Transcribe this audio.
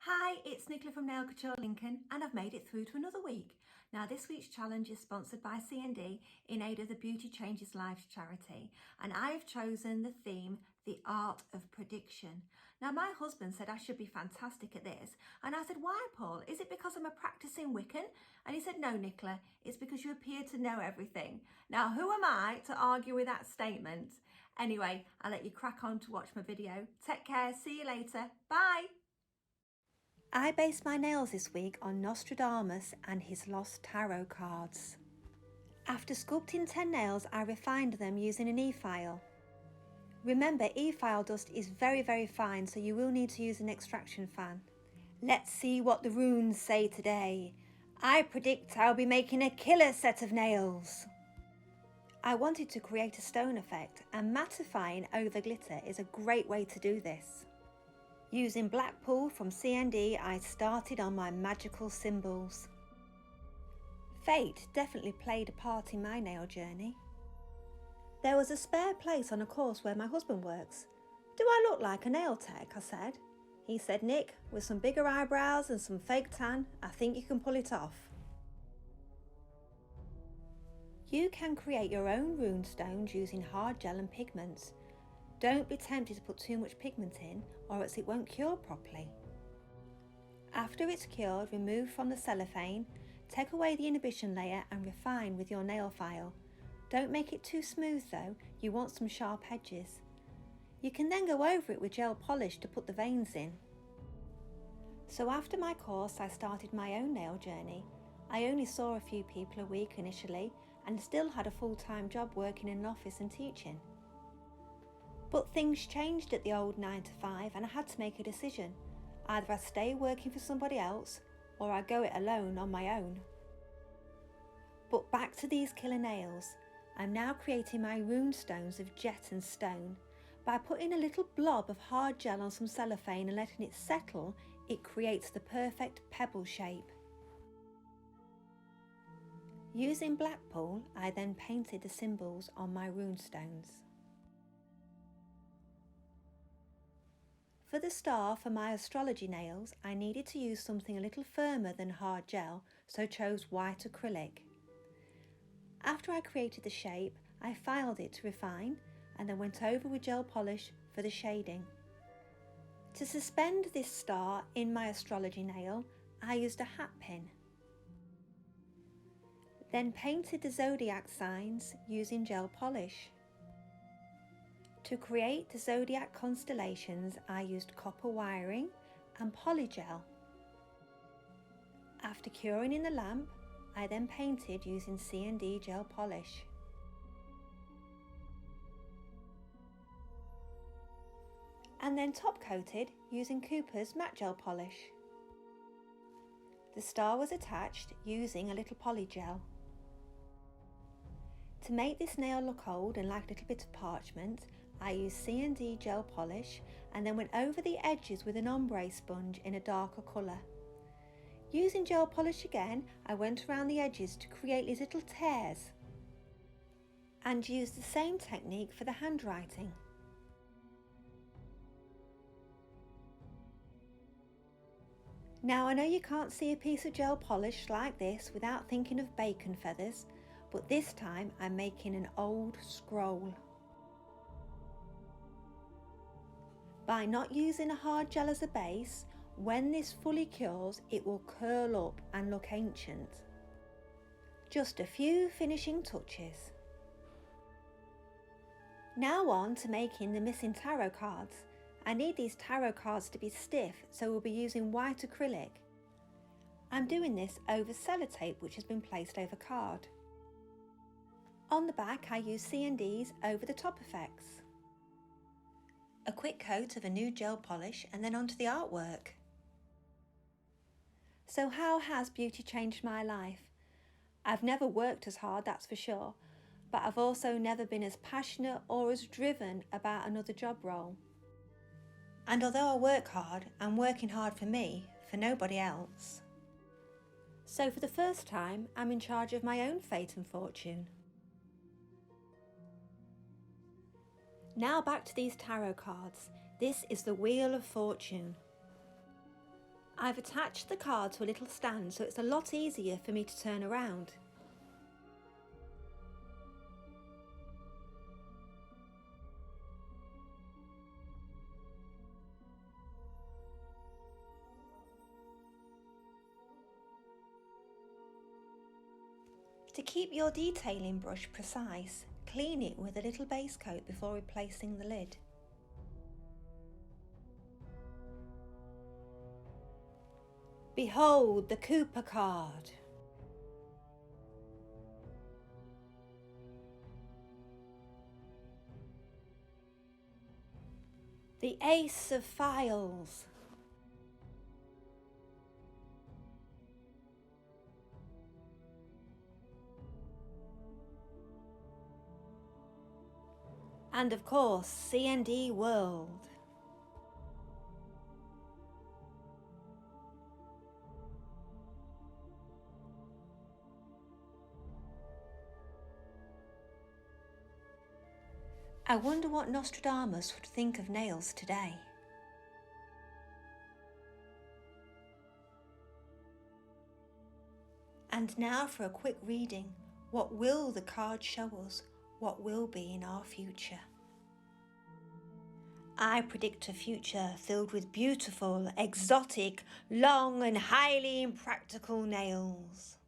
Hi, it's Nicola from Nail Couture Lincoln and I've made it through to another week. Now this week's challenge is sponsored by CND in aid of the Beauty Changes Lives charity, and I've chosen the theme, The Art of Prediction. Now my husband said I should be fantastic at this, and I said, why Paul? Is it because I'm a practicing Wiccan? And he said, no Nicola, it's because you appear to know everything. Now who am I to argue with that statement? Anyway, I'll let you crack on to watch my video. Take care, see you later, bye! I based my nails this week on Nostradamus and his lost tarot cards. After sculpting 10 nails, I refined them using an e-file. Remember, e-file dust is very fine, so you will need to use an extraction fan. Let's see what the runes say today. I predict I'll be making a killer set of nails. I wanted to create a stone effect, and mattifying over glitter is a great way to do this. Using Blackpool from CND, I started on my magical symbols. Fate definitely played a part in my nail journey. There was a spare place on a course where my husband works. Do I look like a nail tech? I said. He said, Nick, with some bigger eyebrows and some fake tan, I think you can pull it off. You can create your own rune stones using hard gel and pigments. Don't be tempted to put too much pigment in, or else it won't cure properly. After it's cured, remove from the cellophane, take away the inhibition layer and refine with your nail file. Don't make it too smooth though, you want some sharp edges. You can then go over it with gel polish to put the veins in. So after my course, I started my own nail journey. I only saw a few people a week initially and still had a full-time job working in an office and teaching. But things changed at the old 9 to 5 and I had to make a decision. Either I stay working for somebody else or I go it alone on my own. But back to these killer nails. I'm now creating my rune stones of jet and stone. By putting a little blob of hard gel on some cellophane and letting it settle, it creates the perfect pebble shape. Using Blackpool, I then painted the symbols on my rune stones. For the star for my astrology nails, I needed to use something a little firmer than hard gel, so chose white acrylic. After I created the shape, I filed it to refine and then went over with gel polish for the shading. To suspend this star in my astrology nail, I used a hat pin. Then painted the zodiac signs using gel polish. To create the zodiac constellations, I used copper wiring and polygel. After curing in the lamp, I then painted using CND gel polish. And then top coated using Cooper's matte gel polish. The star was attached using a little polygel. To make this nail look old and like a little bit of parchment, I used CND gel polish and then went over the edges with an ombre sponge in a darker colour. Using gel polish again, I went around the edges to create these little tears and used the same technique for the handwriting. Now I know you can't see a piece of gel polish like this without thinking of bacon feathers, but this time I'm making an old scroll. By not using a hard gel as a base, when this fully cures, it will curl up and look ancient. Just a few finishing touches. Now on to making the missing tarot cards. I need these tarot cards to be stiff, so we'll be using white acrylic. I'm doing this over sellotape which has been placed over card. On the back I use CNDs over the top effects. A quick coat of a new gel polish and then onto the artwork. So how has beauty changed my life? I've never worked as hard, that's for sure, but I've also never been as passionate or as driven about another job role. And although I work hard, I'm working hard for me, for nobody else. So for the first time, I'm in charge of my own fate and fortune. Now back to these tarot cards. This is the Wheel of Fortune. I've attached the card to a little stand so it's a lot easier for me to turn around. To keep your detailing brush precise, clean it with a little base coat before replacing the lid. Behold the Cooper card. The Ace of Files. And of course, CND World. I wonder what Nostradamus would think of nails today. And now for a quick reading. What will the card show us? What will be in our future? I predict a future filled with beautiful, exotic, long and highly impractical nails.